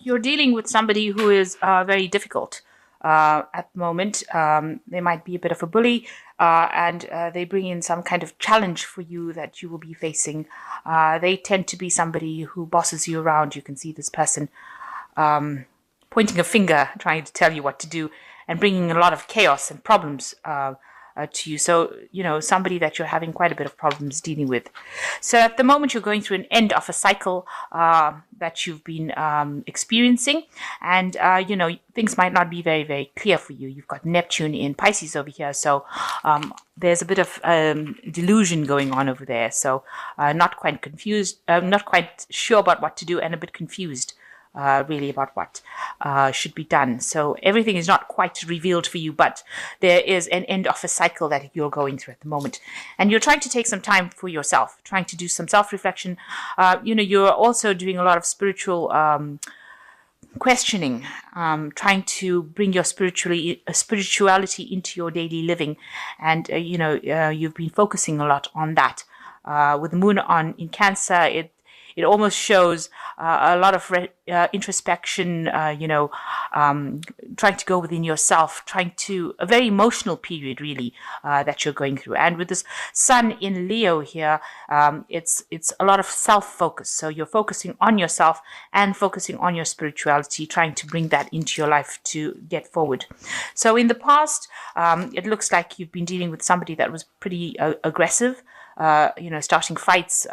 You're dealing with somebody who is very difficult at the moment. They might be a bit of a bully, and they bring in some kind of challenge for you that you will be facing. They tend to be somebody who bosses you around. You can see this person pointing a finger, trying to tell you what to do, and bringing a lot of chaos and problems to you. So, somebody that you're having quite a bit of problems dealing with. So at the moment, you're going through an end of a cycle that you've been experiencing. And, things might not be very, very clear for you. You've got Neptune in Pisces over here. So there's a bit of delusion going on over there. So not quite confused, not quite sure about what to do, and a bit confused. Really about what should be done. So everything is not quite revealed for you, but there is an end of a cycle that you're going through at the moment. And you're trying to take some time for yourself, trying to do some self-reflection. You're also doing a lot of spiritual questioning, trying to bring your spirituality into your daily living. And, you've been focusing a lot on that. With the moon in Cancer, it almost shows a lot of introspection, trying to go within yourself, a very emotional period, really, that you're going through. And with this sun in Leo here, it's a lot of self-focus. So you're focusing on yourself and focusing on your spirituality, trying to bring that into your life to get forward. So in the past, it looks like you've been dealing with somebody that was pretty aggressive, starting fights,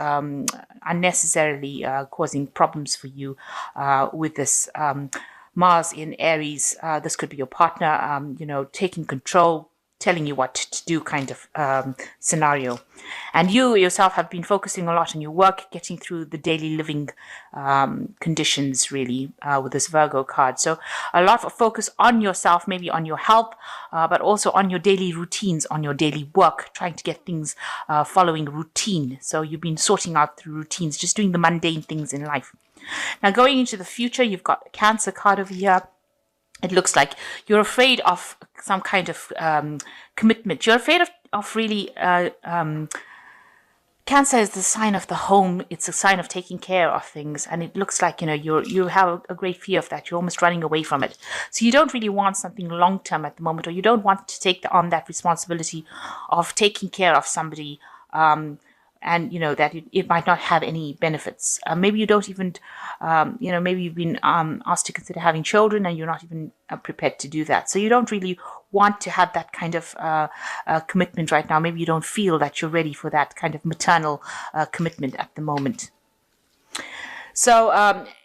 unnecessarily causing problems for you with this Mars in Aries. This could be your partner, taking control, telling you what to do kind of scenario. And you yourself have been focusing a lot on your work, getting through the daily living conditions, really, with this Virgo card. So a lot of focus on yourself, maybe on your health, but also on your daily routines, on your daily work, trying to get things following routine. So you've been sorting out through routines, just doing the mundane things in life. Now, going into the future, you've got a Cancer card over here. It looks like you're afraid of some kind of commitment. You're afraid of really... Cancer is the sign of the home. It's a sign of taking care of things. And it looks like, you have a great fear of that. You're almost running away from it. So you don't really want something long-term at the moment, or you don't want to take on that responsibility of taking care of somebody, and that it might not have any benefits. Maybe you don't even, maybe you've been asked to consider having children, and you're not even prepared to do that. So you don't really want to have that kind of commitment right now. Maybe you don't feel that you're ready for that kind of maternal commitment at the moment. So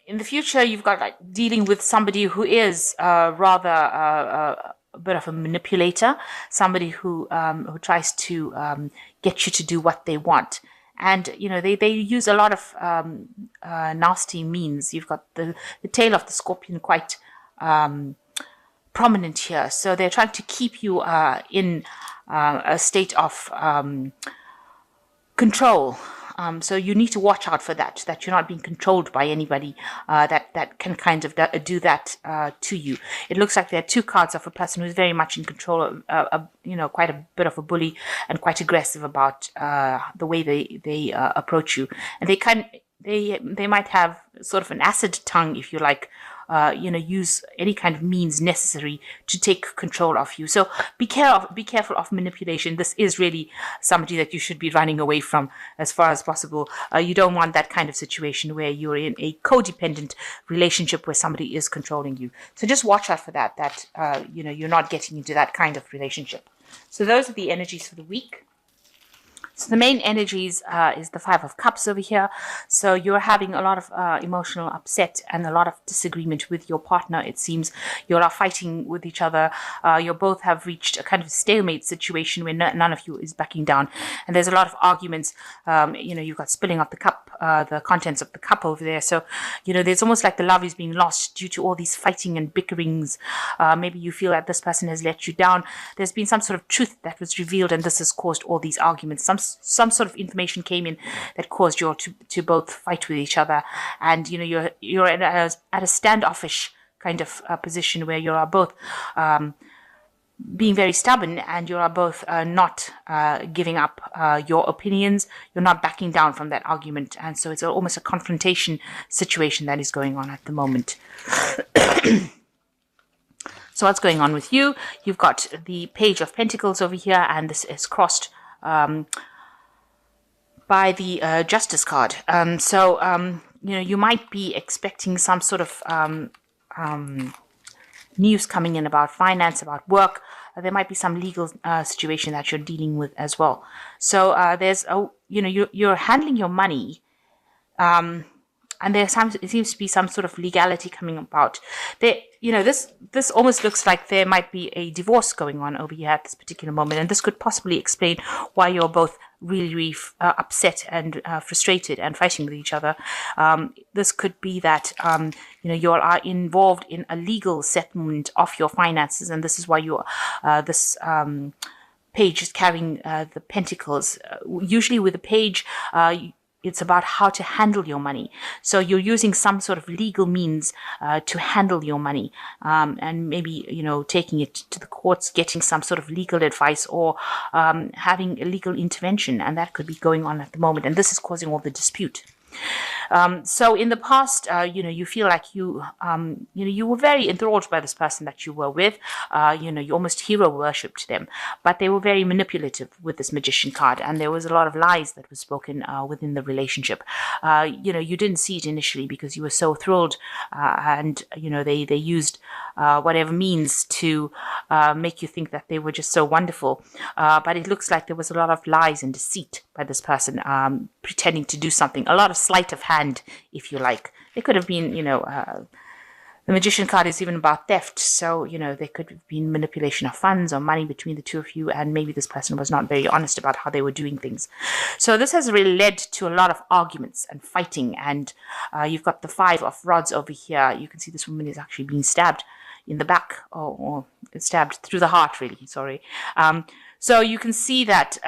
in the future, you've got dealing with somebody who is rather a bit of a manipulator, somebody who tries to get you to do what they want. And, they use a lot of nasty means. You've got the tail of the scorpion quite prominent here. So they're trying to keep you in a state of control. So you need to watch out for that you're not being controlled by anybody that can kind of do that to you. It looks like there are two cards of a person who's very much in control, quite a bit of a bully and quite aggressive about the way they approach you. And they might have sort of an acid tongue, if you like, use any kind of means necessary to take control of you. So be careful of manipulation. This is really somebody that you should be running away from as far as possible. You don't want that kind of situation where you're in a codependent relationship where somebody is controlling you. So just watch out for that you're not getting into that kind of relationship. So those are the energies for the week. So the main energies is the Five of Cups over here. So you're having a lot of emotional upset and a lot of disagreement with your partner. It seems you are fighting with each other. You both have reached a kind of stalemate situation where none of you is backing down. And there's a lot of arguments. You've got spilling of the cup, the contents of the cup over there. So, there's almost like the love is being lost due to all these fighting and bickerings. Maybe you feel that this person has let you down. There's been some sort of truth that was revealed, and this has caused all these arguments. Some sort of information came in that caused you all to both fight with each other, and you're at a standoffish kind of position where you are both being very stubborn, and you are both not giving up your opinions. You're not backing down from that argument, and so it's almost a confrontation situation that is going on at the moment. So what's going on with you? You've got the Page of Pentacles over here, and this is crossed by the Justice card. You might be expecting some sort of news coming in about finance, about work. There might be some legal situation that you're dealing with as well. So you're handling your money, and it seems to be some sort of legality coming about. This almost looks like there might be a divorce going on over here at this particular moment, and this could possibly explain why you're both really upset and frustrated and fighting with each other. This could be that you are involved in a legal settlement of your finances, and this is why this page is carrying the pentacles. Usually with the page, it's about how to handle your money. So you're using some sort of legal means to handle your money, and maybe, taking it to the courts, getting some sort of legal advice, or having a legal intervention. And that could be going on at the moment. And this is causing all the dispute. So in the past, you feel like you were very enthralled by this person that you were with. You almost hero worshipped them, but they were very manipulative with this Magician card, and there was a lot of lies that was spoken within the relationship. You didn't see it initially because you were so thrilled, and they used whatever means to make you think that they were just so wonderful. But it looks like there was a lot of lies and deceit by this person, pretending to do something, a lot of sleight of hand, if you like. It could have been, the Magician card is even about theft. So, there could have been manipulation of funds or money between the two of you, and maybe this person was not very honest about how they were doing things. So this has really led to a lot of arguments and fighting, and you've got the Five of Rods over here. You can see this woman is actually being stabbed in the back, or stabbed through the heart, really, sorry. So you can see that,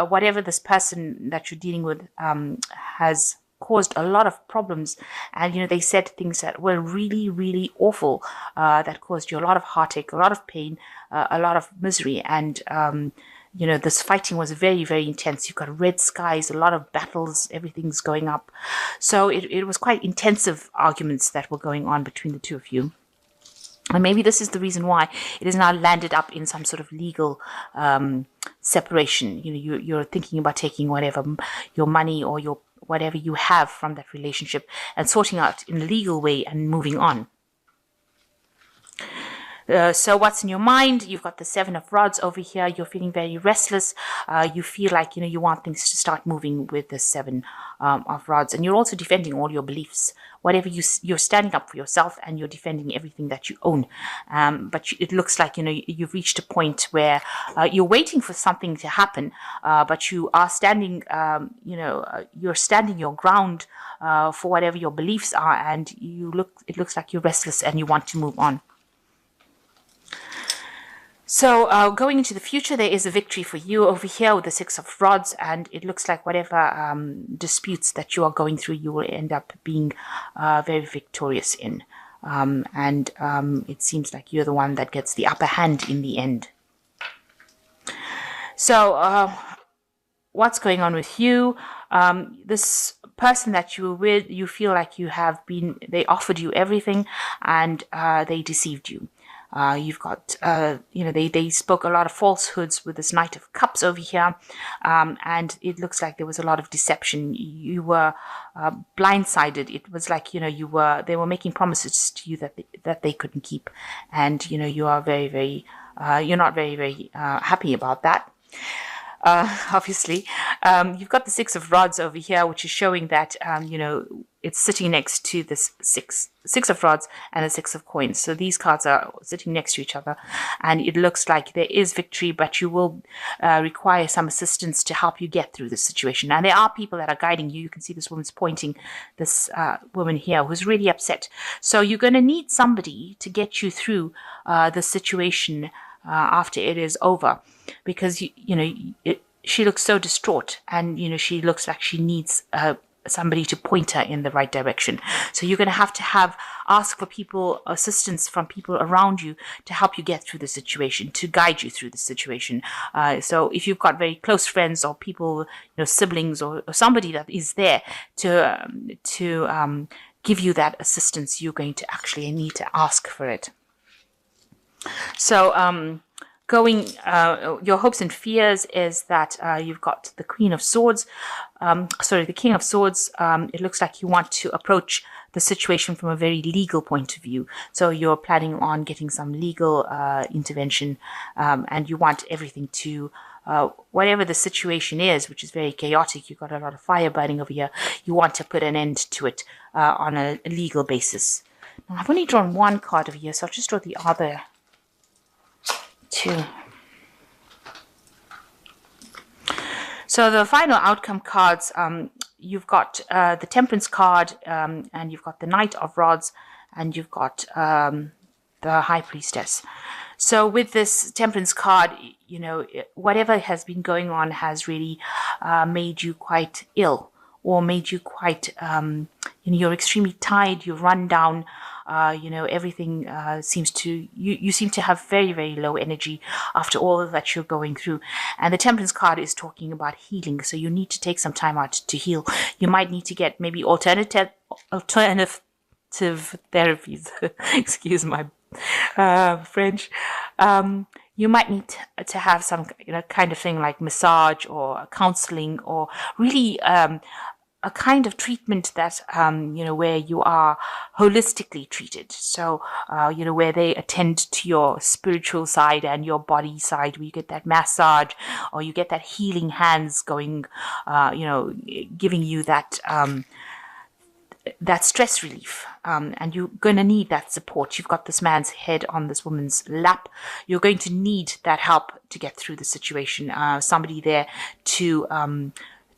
whatever this person that you're dealing with has caused a lot of problems, and they said things that were really, really awful, that caused you a lot of heartache, a lot of pain, a lot of misery, and this fighting was very, very intense. You've got red skies, a lot of battles, everything's going up. So it was quite intensive arguments that were going on between the two of you. And maybe this is the reason why it has now landed up in some sort of legal separation. You're thinking about taking whatever your money or your whatever you have from that relationship and sorting out in a legal way and moving on. So what's in your mind? You've got the Seven of Rods over here. You're feeling very restless. You feel like, you want things to start moving with the Seven of Rods. And you're also defending all your beliefs. Whatever you're standing up for yourself, and you're defending everything that you own. But it looks like, you've reached a point where you're waiting for something to happen, but you are standing, you're standing your ground for whatever your beliefs are, and it looks like you're restless and you want to move on. So going into the future, there is a victory for you over here with the Six of Rods, and it looks like whatever disputes that you are going through, you will end up being very victorious in. It seems like you're the one that gets the upper hand in the end. So what's going on with you? This person that you were with, you feel like they offered you everything, and they deceived you. You've got, they spoke a lot of falsehoods with this Knight of Cups over here, and it looks like there was a lot of deception. You were blindsided. It was like, they were making promises to you that they couldn't keep, and you are very, very, you're not very, very happy about that. Obviously, you've got the Six of Rods over here, which is showing that, it's sitting next to this six of Rods and a Six of Coins. So these cards are sitting next to each other, and it looks like there is victory, but you will require some assistance to help you get through this situation. And there are people that are guiding you. You can see this woman's pointing, this woman here who's really upset. So you're going to need somebody to get you through the situation after it is over, because she looks so distraught, and she looks like she needs somebody to point her in the right direction. So you're going to ask for assistance from people around you to help you get through the situation, to guide you through the situation. So if you've got very close friends or people, siblings or somebody that is there to give you that assistance, you're going to actually need to ask for it. So your hopes and fears is that you've got the King of Swords. It looks like you want to approach the situation from a very legal point of view. So you're planning on getting some legal intervention, and you want everything to, whatever the situation is, which is very chaotic, you've got a lot of fire burning over here, you want to put an end to it on a legal basis. Now, I've only drawn one card over here, so I'll just draw the other two. So the final outcome cards, you've got the Temperance card, and you've got the Knight of Rods, and you've got the High Priestess. So with this Temperance card, whatever has been going on has really made you quite ill, or made you quite, you're extremely tired, you're run down. Everything seems to, you seem to have very, very low energy after all that you're going through. And the Temperance card is talking about healing. So you need to take some time out to heal. You might need to get maybe alternative therapies. Excuse my French. You might need to have some, kind of thing like massage or counseling, or really, a kind of treatment that, where you are holistically treated. So, where they attend to your spiritual side and your body side, where you get that massage, or you get that healing hands going, giving you that, that stress relief, and you're going to need that support. You've got this man's head on this woman's lap. You're going to need that help to get through the situation. Somebody there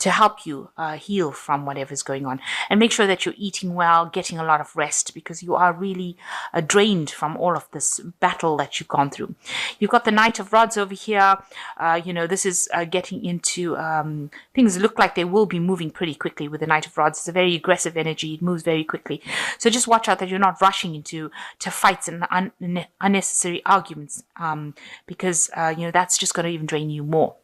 to help you heal from whatever's going on. And make sure that you're eating well, getting a lot of rest, because you are really drained from all of this battle that you've gone through. You've got the Knight of Rods over here. This is getting into things look like they will be moving pretty quickly with the Knight of Rods. It's a very aggressive energy. It moves very quickly. So just watch out that you're not rushing into fights and unnecessary arguments, because that's just going to even drain you more.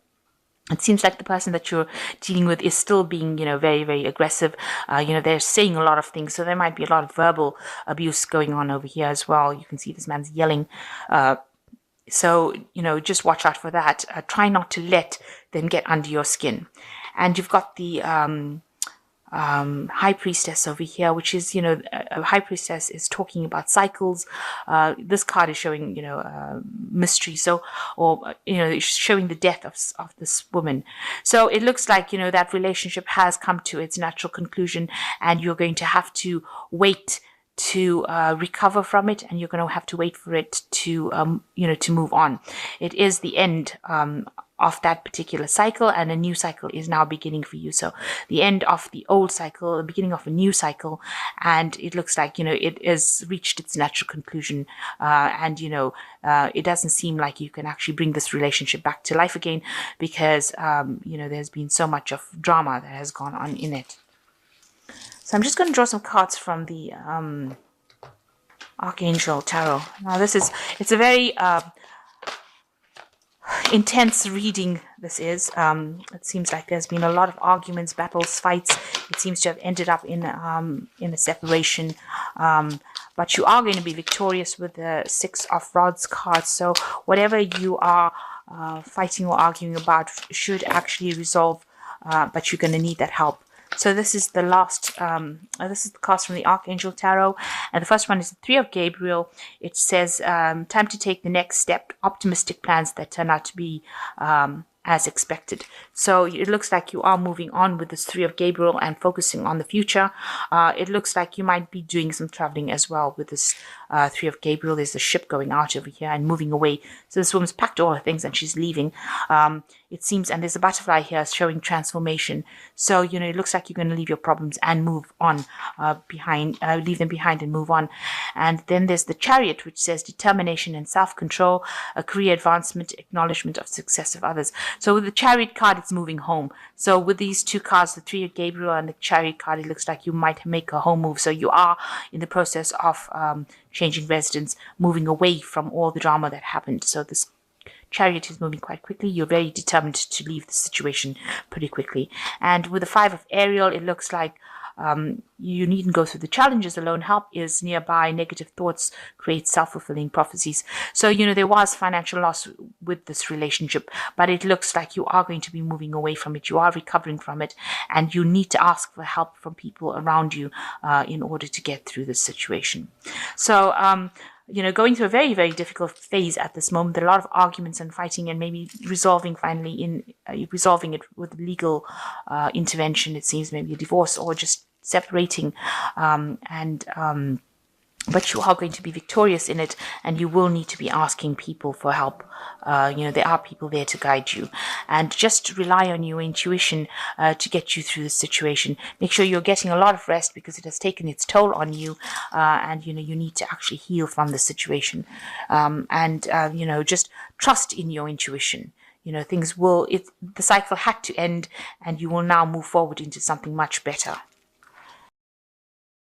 It seems like the person that you're dealing with is still being, very, very aggressive. They're saying a lot of things. So there might be a lot of verbal abuse going on over here as well. You can see this man's yelling. So, just watch out for that. Try not to let them get under your skin. And you've got the High Priestess over here, which is, a High Priestess is talking about cycles. This card is showing, mystery. So, or, it's showing the death of this woman. So it looks like, that relationship has come to its natural conclusion, and you're going to have to wait to recover from it, and you're going to have to wait for it to, to move on. It is the end of that particular cycle, and a new cycle is now beginning for you. So the end of the old cycle, the beginning of a new cycle, and it looks like, it has reached its natural conclusion, and, it doesn't seem like you can actually bring this relationship back to life again, because, there's been so much of drama that has gone on in it. So I'm just going to draw some cards from the Archangel Tarot. Now it's a very intense reading, this is. It seems like there's been a lot of arguments, battles, fights. It seems to have ended up in a separation. But you are going to be victorious with the Six of Rods card. So whatever you are fighting or arguing about should actually resolve, but you're going to need that help. So this is the last, this is the cards from the Archangel Tarot. And the first one is the Three of Gabriel. It says, time to take the next step, optimistic plans that turn out to be as expected. So it looks like you are moving on with this Three of Gabriel and focusing on the future. It looks like you might be doing some traveling as well with this Three of Gabriel. There's a ship going out over here and moving away. So this woman's packed all her things and she's leaving. It seems, and there's a butterfly here showing transformation. So, it looks like you're going to leave your problems and move on leave them behind and move on. And then there's the Chariot, which says determination and self-control, a career advancement, acknowledgement of success of others. So with the Chariot card, it's moving home. So with these two cards, the Three of Gabriel and the Chariot card, it looks like you might make a home move. So you are in the process of changing residence, moving away from all the drama that happened. So this Chariot is moving quite quickly. You're very determined to leave the situation pretty quickly. And with the Five of Ariel, it looks like you needn't go through the challenges alone. Help is nearby. Negative thoughts create self-fulfilling prophecies. So, there was financial loss with this relationship, but it looks like you are going to be moving away from it. You are recovering from it, and you need to ask for help from people around you in order to get through this situation. So, going through a very, very difficult phase at this moment. There are a lot of arguments and fighting, and maybe resolving it with legal intervention. It seems maybe a divorce or just separating, but you are going to be victorious in it, and you will need to be asking people for help. There are people there to guide you, and just rely on your intuition to get you through this situation. Make sure you're getting a lot of rest, because it has taken its toll on you, and you need to actually heal from the situation, and just trust in your intuition. The cycle had to end, and you will now move forward into something much better.